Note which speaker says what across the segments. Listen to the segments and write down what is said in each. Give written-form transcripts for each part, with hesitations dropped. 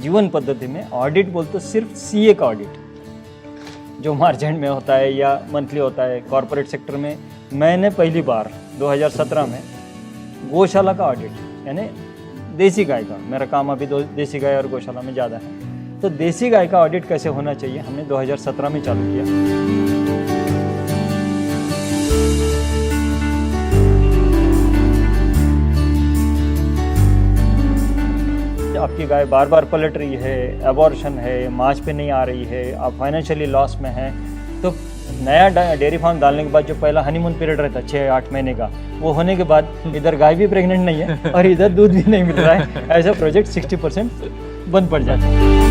Speaker 1: जीवन पद्धति में ऑडिट बोलते तो सिर्फ सीए का ऑडिट जो मार्चेंट में होता है या मंथली होता है। कॉरपोरेट सेक्टर में मैंने पहली बार 2017 में गौशाला का ऑडिट यानी देसी गाय का, मेरा काम अभी देसी गाय और गौशाला में ज़्यादा है, तो देसी गाय का ऑडिट कैसे होना चाहिए हमने 2017 में चालू किया। आपकी गाय बार बार पलट रही है, एबॉर्शन है, मांस पे नहीं आ रही है, आप फाइनेंशियली लॉस में हैं, तो नया डेयरी फार्म डालने के बाद जो पहला हनीमून पीरियड रहता है 6-8 महीने का, वो होने के बाद इधर गाय भी प्रेग्नेंट नहीं है और इधर दूध भी नहीं मिल रहा है, ऐसा प्रोजेक्ट 60% बंद पड़ जाता है।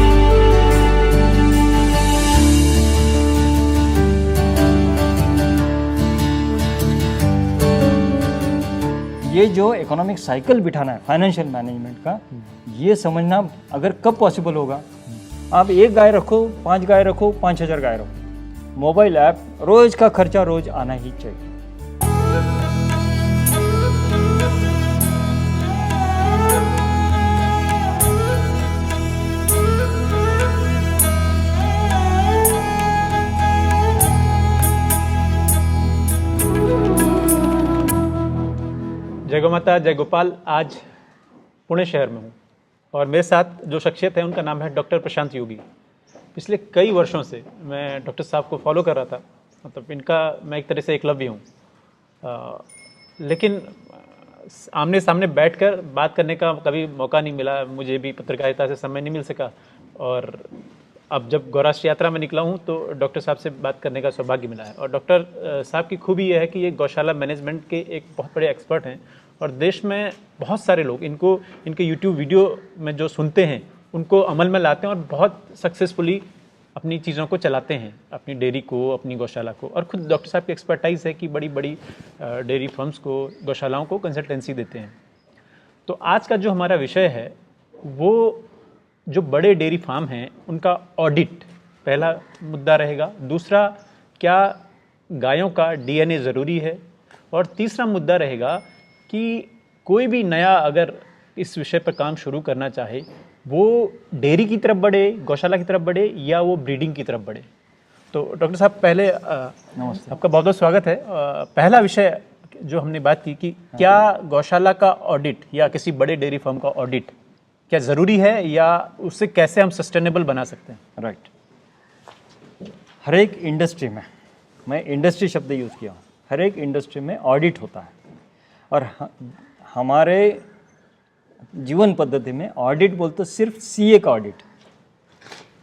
Speaker 1: ये जो इकोनॉमिक साइकिल बिठाना है फाइनेंशियल मैनेजमेंट का, ये समझना अगर कब पॉसिबल होगा। आप 1 गाय रखो, 5 गाय रखो, 5000 गाय रखो, मोबाइल ऐप रोज का खर्चा रोज आना ही चाहिए।
Speaker 2: जय गौ माता, जय गोपाल। आज पुणे शहर में हूँ और मेरे साथ जो शख्सियत है उनका नाम है डॉक्टर प्रशांत योगी। पिछले कई वर्षों से मैं डॉक्टर साहब को फॉलो कर रहा था, मतलब इनका मैं एक तरह से एकलव्य हूँ, लेकिन आमने सामने बैठकर बात करने का कभी मौका नहीं मिला, मुझे भी पत्रकारिता से समय नहीं मिल सका। और अब जब गौराष्ट्र यात्रा में निकला हूँ तो डॉक्टर साहब से बात करने का सौभाग्य मिला है। और डॉक्टर साहब की खूबी यह है कि ये गौशाला मैनेजमेंट के एक बहुत बड़े एक्सपर्ट हैं और देश में बहुत सारे लोग इनके यूट्यूब वीडियो में जो सुनते हैं उनको अमल में लाते हैं और बहुत सक्सेसफुली अपनी चीज़ों को चलाते हैं, अपनी डेयरी को, अपनी गौशाला को। और खुद डॉक्टर साहब की एक्सपर्टाइज है कि बड़ी बड़ी डेयरी फर्म्स को, गौशालाओं को कंसल्टेंसी देते हैं। तो आज का जो हमारा विषय है वो जो बड़े डेयरी फार्म हैं उनका ऑडिट पहला मुद्दा रहेगा। दूसरा, क्या गायों का डीएनए ज़रूरी है। और तीसरा मुद्दा रहेगा कि कोई भी नया अगर इस विषय पर काम शुरू करना चाहे वो डेयरी की तरफ बढ़े, गौशाला की तरफ बढ़े या वो ब्रीडिंग की तरफ बढ़े। तो डॉक्टर साहब पहले
Speaker 1: नमस्ते,
Speaker 2: आपका बहुत बहुत स्वागत है। पहला विषय जो हमने बात की कि क्या गौशाला का ऑडिट या किसी बड़े डेयरी फार्म का ऑडिट क्या ज़रूरी है या उससे कैसे हम सस्टेनेबल बना सकते हैं।
Speaker 1: राइट। हर एक इंडस्ट्री में, मैं इंडस्ट्री शब्द यूज़ किया हूँ, हर एक इंडस्ट्री में ऑडिट होता है और हमारे जीवन पद्धति में ऑडिट बोलते तो सिर्फ सीए का ऑडिट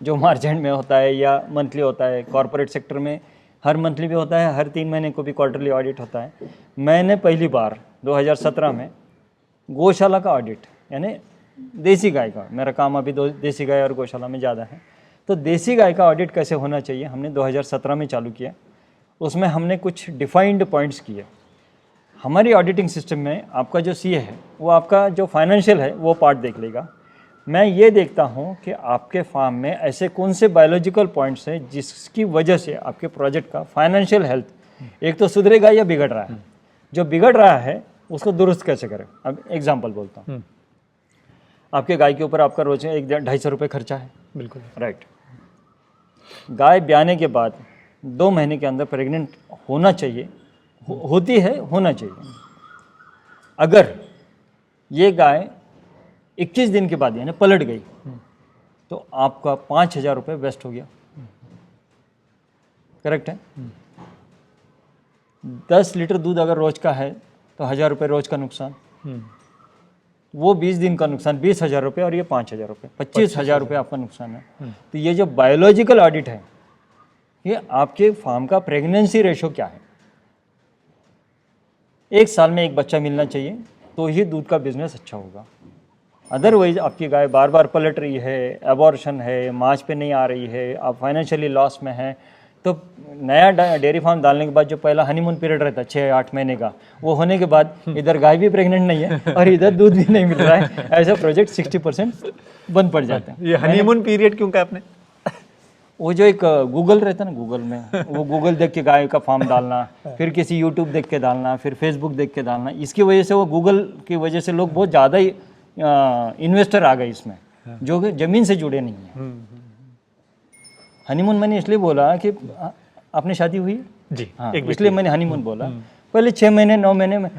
Speaker 1: जो मार्चेंट में होता है या मंथली होता है। कॉरपोरेट सेक्टर में हर मंथली भी होता है, हर 3 महीने को भी क्वार्टरली ऑडिट होता है। मैंने पहली बार 2017 में गौशाला का ऑडिट यानी देसी गाय का, मेरा काम अभी देसी गाय और गौशाला में ज़्यादा है, तो देसी गाय का ऑडिट कैसे होना चाहिए हमने 2017 में चालू किया। उसमें हमने कुछ डिफाइंड पॉइंट्स किए। हमारी ऑडिटिंग सिस्टम में आपका जो सीए है वो आपका जो फाइनेंशियल है वो पार्ट देख लेगा। मैं ये देखता हूँ कि आपके फार्म में ऐसे कौन से बायोलॉजिकल पॉइंट्स हैं जिसकी वजह से आपके प्रोजेक्ट का फाइनेंशियल हेल्थ एक तो सुधरेगा या बिगड़ रहा है। जो बिगड़ रहा है उसको दुरुस्त कैसे करें। अब एग्जाम्पल बोलता हूँ, आपके गाय के ऊपर आपका रोज 1-250 रुपये खर्चा है।
Speaker 2: बिल्कुल
Speaker 1: राइट। गाय ब्याने के बाद 2 महीने के अंदर प्रेग्नेंट होना चाहिए, होती है, होना चाहिए। अगर ये गाय 21 दिन के बाद यानी पलट गई तो आपका 5000 रुपये वेस्ट हो गया। करेक्ट है। 10 लीटर दूध अगर रोज का है तो 1000 रुपये रोज का नुकसान, वो 20 दिन का नुकसान 20,000 रुपये और ये 5,000 रुपये, 25,000 रुपये आपका नुकसान है। तो ये जो बायोलॉजिकल ऑडिट है ये आपके फार्म का प्रेगनेंसी रेशो क्या है। 1 साल में 1 बच्चा मिलना चाहिए तो ही दूध का बिजनेस अच्छा होगा। अदरवाइज आपकी गाय बार बार पलट रही है, एबॉर्शन है, मांस पे नहीं आ रही है, आप फाइनेंशियली लॉस में हैं, तो नया डेयरी फार्म डालने के बाद जो पहला हनीमून पीरियड रहता है 6-8 महीने का, वो होने के बाद इधर गाय भी प्रेग्नेंट नहीं है और इधर दूध भी नहीं मिल रहा है, ऐसा प्रोजेक्ट 60% बंद पड़ जाते हैं।
Speaker 2: ये हनीमून पीरियड क्यों कहा आपने?
Speaker 1: वो जो एक गूगल रहता है ना, गूगल में वो गूगल देख के गाय का फार्म डालना, फिर किसी यूट्यूब देख के डालना, फिर फेसबुक देख के डालना, इसकी वजह से वो गूगल की वजह से लोग बहुत ज़्यादा ही इन्वेस्टर आ गए इसमें। जो कि ज़मीन से जुड़े नहीं हैं। हनीमून मैंने इसलिए बोला कि आपने शादी हुई है?
Speaker 2: जी,
Speaker 1: हाँ,
Speaker 2: एक
Speaker 1: इसलिए मैंने हनीमून बोला। पहले 6 महीने 9 महीने में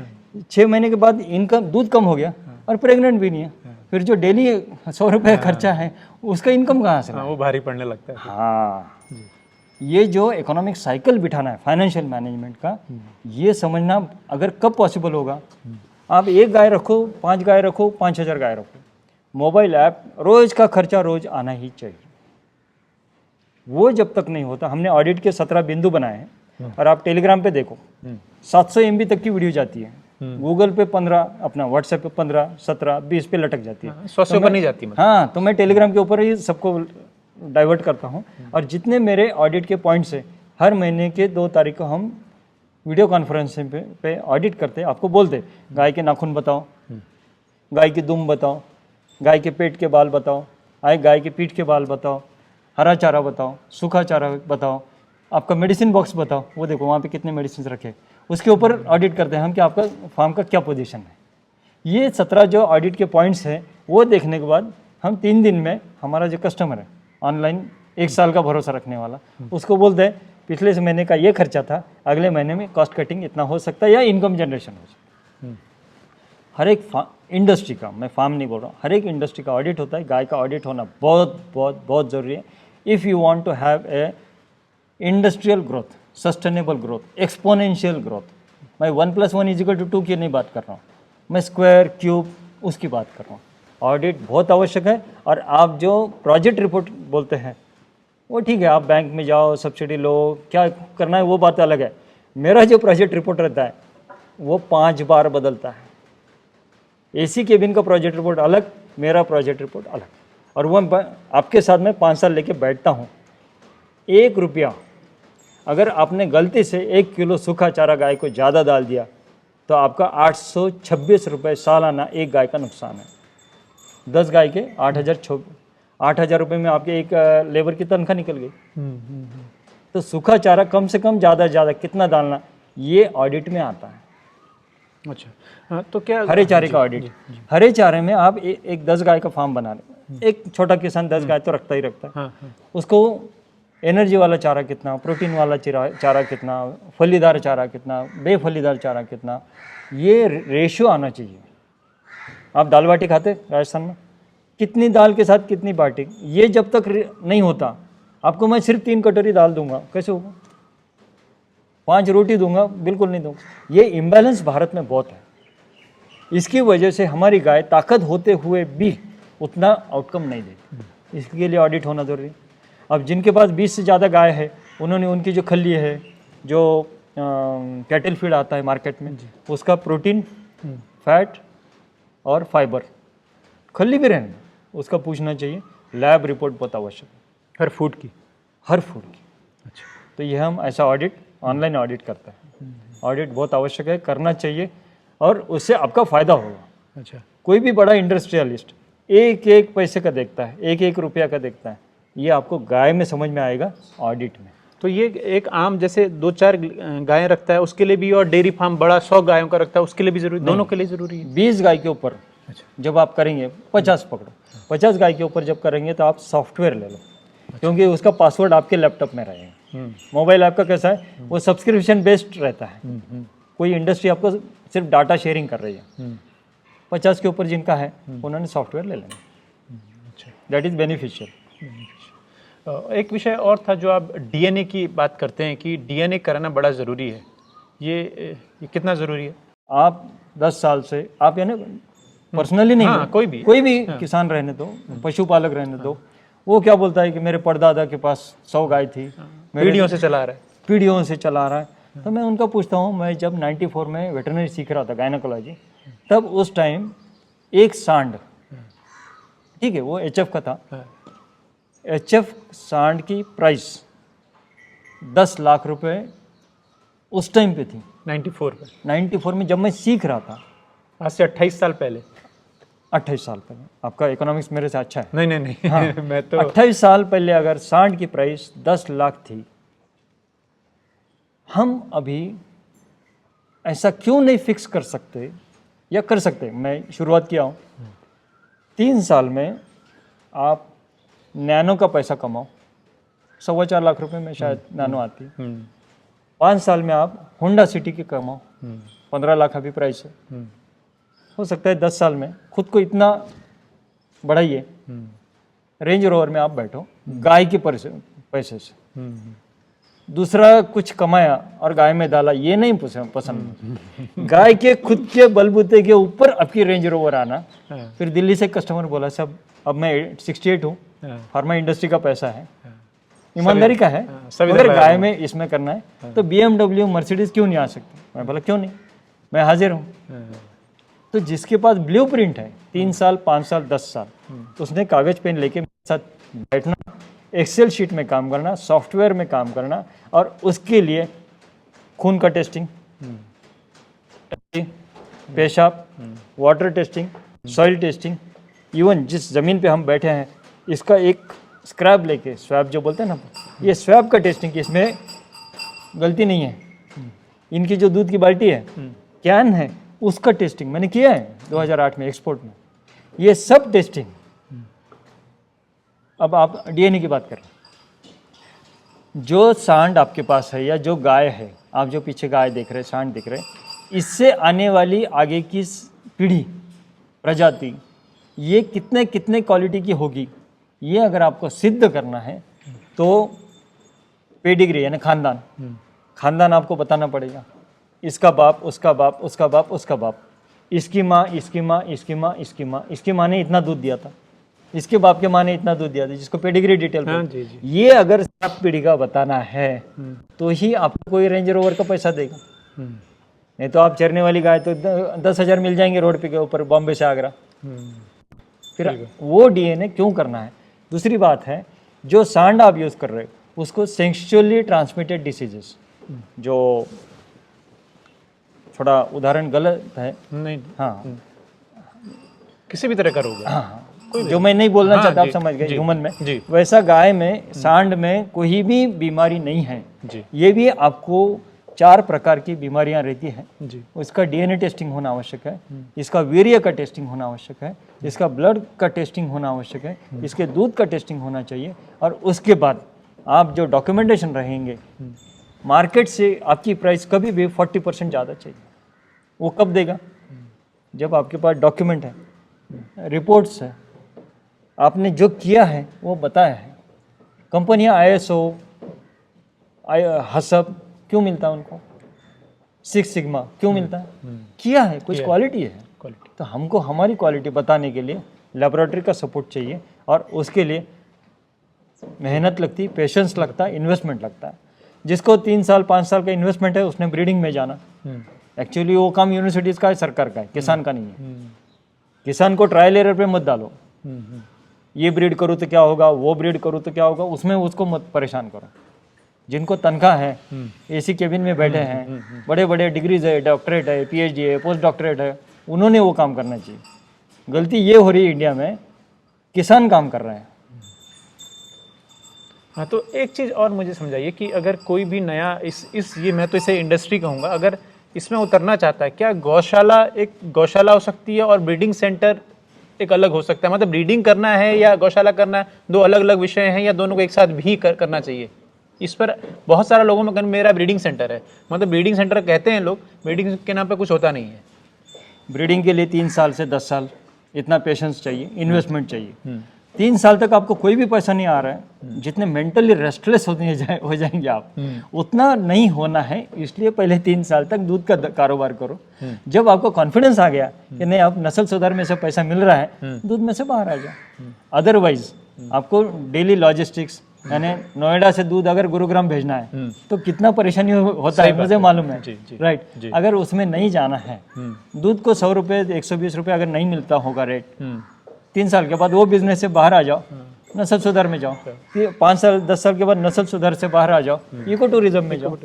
Speaker 1: 6 महीने के बाद इनकम दूध कम हो गया और प्रेग्नेंट भी नहीं है, फिर जो डेली 100 रुपये खर्चा है उसका इनकम कहाँ से
Speaker 2: हाँ, वो भारी पड़ने लगता है।
Speaker 1: हाँ, ये जो इकोनॉमिक साइकिल बिठाना है फाइनेंशियल मैनेजमेंट का, ये समझना अगर कब पॉसिबल होगा। आप 1 गाय रखो, 5 गाय रखो, 5000 गाय रखो, मोबाइल ऐप रोज़ का खर्चा रोज़ आना ही चाहिए। वो जब तक नहीं होता, हमने ऑडिट के 17 बिंदु बनाए हैं और आप टेलीग्राम पे देखो 700 MB तक की वीडियो जाती है, गूगल पे 15, अपना व्हाट्सएप पे 15, 17, 20 पे लटक जाती है।
Speaker 2: 100 से ऊपर नहीं जाती मतलब।
Speaker 1: हाँ, तो मैं टेलीग्राम के ऊपर ही सबको डाइवर्ट करता हूँ। और जितने मेरे ऑडिट के पॉइंट्स हैं, हर महीने के 2 तारीख को हम वीडियो कॉन्फ्रेंसिंग पे ऑडिट करते, आपको बोलते गाय के नाखून बताओ, गाय की दुम बताओ, गाय के पेट के बाल बताओ, गाय के पीठ के बाल बताओ, हरा चारा बताओ, सूखा चारा बताओ, आपका मेडिसिन बॉक्स बताओ, वो देखो वहाँ पे कितने मेडिसिन रखे, उसके ऊपर ऑडिट करते हैं हम कि आपका फार्म का क्या पोजीशन है। ये 17 जो ऑडिट के पॉइंट्स हैं, वो देखने के बाद हम 3 दिन में हमारा जो कस्टमर है ऑनलाइन 1 साल का भरोसा रखने वाला, उसको बोलते हैं पिछले महीने का ये खर्चा था, अगले महीने में कॉस्ट कटिंग इतना हो सकता है या इनकम जनरेशन हो सकता है। हर एक इंडस्ट्री का, मैं फार्म नहीं बोल रहा हूँ, हर एक इंडस्ट्री का ऑडिट होता है। गाय का ऑडिट होना बहुत बहुत बहुत ज़रूरी है if you want to have a industrial growth, sustainable growth, exponential growth. मैं 1+1=2 की नहीं बात कर रहा हूँ, मैं स्क्वायर क्यूब उसकी बात कर रहा हूँ। ऑडिट बहुत आवश्यक है। और आप जो प्रोजेक्ट रिपोर्ट बोलते हैं वो ठीक है, आप बैंक में जाओ, सब्सिडी लो, क्या करना है वो बात अलग है। मेरा जो प्रोजेक्ट रिपोर्ट रहता है वो 5 बार बदलता है। एसी केबिन का प्रोजेक्ट रिपोर्ट अलग, मेरा प्रोजेक्ट रिपोर्ट अलग। और वो आपके साथ में 5 साल लेके बैठता हूँ। 1 रुपया अगर आपने गलती से 1 किलो सूखा चारा गाय को ज़्यादा डाल दिया तो आपका 826 रुपये सालाना एक गाय का नुकसान है। 10 गाय के 8,000 रुपये में आपके एक लेबर की तनख्वाह निकल गई। तो सूखा चारा कम से कम ज़्यादा कितना डालना, ये ऑडिट में आता है।
Speaker 2: अच्छा, हाँ, तो क्या
Speaker 1: हरे चारे का ऑडिट, हरे चारे में आप एक 10 गाय का फार्म बना रहे, एक छोटा किसान 10 गाय तो रखता ही रखता है।
Speaker 2: हाँ।
Speaker 1: उसको एनर्जी वाला चारा कितना, प्रोटीन वाला चारा कितना, फलीदार चारा कितना, बेफलीदार चारा कितना, ये रेशियो आना चाहिए। आप दाल बाटी खाते राजस्थान में, कितनी दाल के साथ कितनी बाटी, ये जब तक नहीं होता, आपको मैं सिर्फ 3 कटोरी दाल दूंगा, कैसे होगा? 5 रोटी दूंगा, बिल्कुल नहीं दूंगा। ये इम्बैलेंस भारत में बहुत है। इसकी वजह से हमारी गाय ताकत होते हुए भी उतना आउटकम नहीं देती। इसके लिए ऑडिट होना जरूरी है। अब जिनके पास 20 से ज़्यादा गाय है, उन्होंने उनकी जो खल्ली है, जो कैटल फीड आता है मार्केट में, उसका प्रोटीन, फैट और फाइबर, खल्ली भी रहने उसका पूछना चाहिए। लैब रिपोर्ट बहुत आवश्यक है
Speaker 2: हर फूड की।
Speaker 1: अच्छा, तो ये हम ऐसा ऑडिट ऑनलाइन ऑडिट करते हैं। ऑडिट बहुत आवश्यक है, करना चाहिए और उससे आपका फ़ायदा होगा।
Speaker 2: अच्छा,
Speaker 1: कोई भी बड़ा इंडस्ट्रियलिस्ट एक पैसे का देखता है, एक रुपया का देखता है, ये आपको गाय में समझ में आएगा ऑडिट में।
Speaker 2: तो ये एक आम जैसे 2-4 गायें रखता है उसके लिए भी, और डेयरी फार्म बड़ा 100 गायों का रखता है उसके लिए भी जरूरी, दोनों के लिए ज़रूरी है।
Speaker 1: 20 गाय के ऊपर जब आप करेंगे, 50 पकड़ो, 50 गाय के ऊपर जब करेंगे तो आप सॉफ्टवेयर ले लो, क्योंकि उसका पासवर्ड आपके लैपटॉप में रहेगा। मोबाइल ऐप का कैसा है, वो सब्सक्रिप्शन बेस्ड रहता है। कोई इंडस्ट्री आपको सिर्फ डाटा शेयरिंग कर रही है। 50 के ऊपर जिनका है उन्होंने सॉफ्टवेयर ले लेना, दैट इज़ बेनिफिशियल।
Speaker 2: एक विषय और था जो आप डीएनए की बात करते हैं कि डीएनए कराना बड़ा ज़रूरी है, ये कितना ज़रूरी है?
Speaker 1: आप 10 साल से, आप यानी पर्सनली नहीं,
Speaker 2: हाँ, कोई भी
Speaker 1: किसान रहने दो, पशुपालक रहने दो, वो क्या बोलता है कि मेरे परदादा के पास 100 गाय थी,
Speaker 2: पीढ़ियों से चला रहा है। तो मैं उनका पूछता हूँ, मैं जब 94 में वेटरनरी सीख रहा था, गायनोकोलॉजी, तब उस टाइम एक सांड, ठीक है, वो HF का था, HF सांड की प्राइस 10 लाख रुपए उस टाइम पे थी। 94 में जब मैं सीख रहा था, आज से 28 साल पहले।
Speaker 1: 28 साल पहले। आपका इकोनॉमिक्स मेरे से अच्छा है।
Speaker 2: नहीं
Speaker 1: हाँ,
Speaker 2: मैं तो
Speaker 1: 28 साल पहले अगर सांड की प्राइस 10 लाख थी, हम अभी ऐसा क्यों नहीं फिक्स कर सकते, या कर सकते? मैं शुरुआत किया हूँ 3 साल में आप नैनो का पैसा कमाओ, 4.25 लाख रुपए में शायद नैनो आती है। 5 साल में आप होंडा सिटी की कमाओ, 15 लाख अभी प्राइस है। हो सकता है 10 साल में खुद को इतना बढ़ाइए, रेंज रोवर में आप बैठो गाय के पैसे से। दूसरा कुछ कमाया और गाय में डाला, ये नहीं पसंद। गाय के खुद के बलबूते के ऊपर आपकी रेंज रोवर आना। फिर दिल्ली से कस्टमर बोला साहब अब मैं 68 हूँ, फार्मा इंडस्ट्री का पैसा है, ईमानदारी का है, अगर गाय में इसमें करना है तो BMW मर्सिडीज क्यों नहीं आ सकती? मैं बोला क्यों नहीं, मैं हाजिर हूँ। तो जिसके पास ब्लूप्रिंट है 3 साल 5 साल 10 साल, तो उसने कागज पेन लेके मेरे साथ बैठना, एक्सेल शीट में काम करना, सॉफ्टवेयर में काम करना, और उसके लिए खून का टेस्टिंग, पेशाब, water testing, soil testing, even जिस ज़मीन पे हम बैठे हैं इसका एक स्क्रैब लेके, स्वैब जो बोलते हैं ना, ये स्वैब का टेस्टिंग कि इसमें गलती नहीं है। इनकी जो दूध की बाल्टी है, कैन है, उसका टेस्टिंग मैंने किया है 2008 में एक्सपोर्ट में। ये सब टेस्टिंग। अब आप DNA की बात करें, जो सांड आपके पास है या जो गाय है, आप जो पीछे गाय देख रहे हैं, सांड देख रहे हैं, इससे आने वाली आगे की पीढ़ी, प्रजाति, ये कितने कितने क्वालिटी की होगी, ये अगर आपको सिद्ध करना है तो पेडिग्री यानी खानदान आपको बताना पड़ेगा। इसका बाप, उसका बाप, उसका बाप, उसका बाप, इसकी माँ, इसकी माँ, इसकी माँ, इसकी माँ, इसकी माँ ने इतना दूध दिया था, इसके बाप के माँ ने इतना दूध दिया था, जिसको पेडिग्री डिटेल ये अगर सब पीढ़ी का बताना है तो ही आपको कोई रेंज रोवर का पैसा देगा। नहीं तो आप चरने वाली गाय तो 10,000 मिल जाएंगे रोड पे के ऊपर, बॉम्बे से आगरा। फिर वो DNA क्यों करना है? दूसरी बात है, जो सांड आप यूज़ कर रहे हो उसको सेक्सुअली ट्रांसमिटेड डिसीजेस, जो थोड़ा उदाहरण गलत है,
Speaker 2: नहीं,
Speaker 1: हाँ,
Speaker 2: किसी भी तरह का रोग है,
Speaker 1: हाँ, जो मैं नहीं बोलना चाहता, आप समझ गए, ह्यूमन में, वैसा गाय में, सांड में कोई भी बीमारी नहीं है। ये भी आपको 4 प्रकार की बीमारियां रहती हैं, उसका DNA टेस्टिंग होना आवश्यक है, इसका वीर्य का टेस्टिंग होना आवश्यक है, इसका ब्लड का टेस्टिंग होना आवश्यक है, इसके दूध का टेस्टिंग होना चाहिए, और उसके बाद आप जो डॉक्यूमेंटेशन रहेंगे, मार्केट से आपकी प्राइस कभी भी 40% ज़्यादा चाहिए। वो कब देगा? जब आपके पास डॉक्यूमेंट है, रिपोर्ट्स है, आपने जो किया है वो बताया है। कंपनियां ISO, हसब क्यों मिलता है उनको, 6 सिग्मा क्यों मिलता है? किया है, कुछ क्वालिटी है। तो हमको हमारी क्वालिटी बताने के लिए लेबोरेटरी का सपोर्ट चाहिए, और उसके लिए मेहनत लगती, पेशेंस लगता है, इन्वेस्टमेंट लगता है। जिसको 3 साल 5 साल का इन्वेस्टमेंट है, उसने ब्रीडिंग में जाना। एक्चुअली वो काम यूनिवर्सिटीज़ का है, सरकार का है, किसान का नहीं है। किसान को ट्रायल एरर पे मत डालो, ये ब्रीड करूँ तो क्या होगा, वो ब्रीड करूँ तो क्या होगा, उसमें उसको मत परेशान करो। जिनको तनख्वाह है, AC केबिन में बैठे हैं, बड़े बड़े डिग्रीज है, डॉक्टरेट है, PhD है, पोस्ट डॉक्टरेट है, उन्होंने वो काम करना चाहिए। गलती ये हो रही है इंडिया में, किसान काम कर रहे हैं।
Speaker 2: हाँ, तो एक चीज़ और मुझे समझाइए कि अगर कोई भी नया ये मैं तो इसे इंडस्ट्री कहूँगा, अगर इसमें उतरना चाहता है, क्या गौशाला एक गौशाला हो सकती है और ब्रीडिंग सेंटर एक अलग हो सकता है? मतलब ब्रीडिंग करना है या गौशाला करना है, 2 अलग अलग विषय हैं, या दोनों को एक साथ भी करना चाहिए? इस पर बहुत सारे लोगों में मेरा ब्रीडिंग सेंटर है, मतलब ब्रीडिंग सेंटर कहते हैं लोग, ब्रीडिंग के नाम पे कुछ होता नहीं है।
Speaker 1: ब्रीडिंग के लिए 3 साल से 10 साल इतना पेशेंस चाहिए, इन्वेस्टमेंट चाहिए। 3 साल तक आपको कोई भी पैसा नहीं आ रहा है, जितने मेंटली रेस्टलेस हो जाएंगे आप, उतना नहीं होना है। इसलिए पहले 3 साल तक दूध का कारोबार करो। जब आपको कॉन्फिडेंस आ गया कि नहीं, आप नस्ल सुधार में से पैसा मिल रहा है, दूध में से बाहर आ जाओ। अदरवाइज आपको डेली लॉजिस्टिक्स, यानी नोएडा से दूध अगर गुरुग्राम भेजना है तो कितना परेशानी होता है, मुझे मालूम है, राइट। अगर उसमें नहीं जाना है, दूध को 100 रुपये 120 रुपये अगर नहीं मिलता होगा रेट, 3 साल के बाद वो बिजनेस से बाहर आ जाओ, नस्ल सुधार में जाओ। 5 साल 10 साल के बाद नस्ल सुधार से बाहर आ जाओ, इको टूरिज्म में जाओ।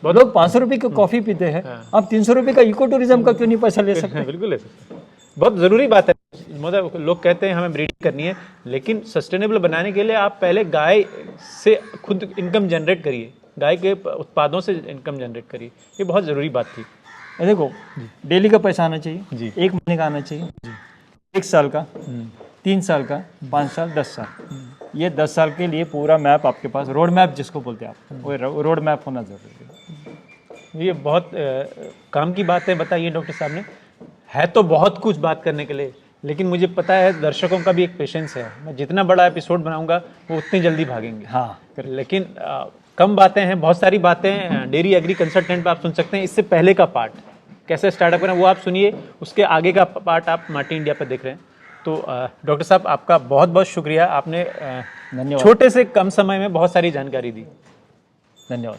Speaker 1: बहुत लोग 500 रुपये की कॉफी पीते हैं, आप 300 रुपये का इको टूरिज्म का क्यों नहीं पैसा ले सकते?
Speaker 2: बिल्कुल ले सकते हैं, बहुत ज़रूरी बात है। मतलब लोग कहते हैं हमें ब्रीडिंग करनी है, लेकिन सस्टेनेबल बनाने के लिए आप पहले गाय से खुद इनकम जनरेट करिए, गाय के उत्पादों से इनकम जनरेट करिए। ये बहुत ज़रूरी बात थी।
Speaker 1: देखो, डेली का पैसा आना चाहिए, 1 महीने का आना चाहिए, 1 साल का, 3 साल का, 5 साल, 10 साल, ये 10 साल के लिए पूरा मैप आपके पास, रोड मैप जिसको बोलते हैं आप, वो रोड मैप होना ज़रूरी है।
Speaker 2: ये बहुत काम की बात है बताइए डॉक्टर साहब ने, है तो बहुत कुछ बात करने के लिए, लेकिन मुझे पता है दर्शकों का भी एक पेशेंस है, मैं जितना बड़ा एपिसोड बनाऊंगा वो उतनी जल्दी भागेंगे।
Speaker 1: हाँ,
Speaker 2: लेकिन कम बातें हैं, बहुत सारी बातें डेयरी एग्री कंसल्टेंट पे आप सुन सकते हैं। इससे पहले का पार्ट कैसे स्टार्टअप करें वो आप सुनिए, उसके आगे का पार्ट आप मार्टी इंडिया पर देख रहे हैं। तो डॉक्टर साहब आपका बहुत बहुत शुक्रिया, आपने
Speaker 1: धन्यवाद।
Speaker 2: छोटे से कम समय में बहुत सारी जानकारी दी।
Speaker 1: धन्यवाद।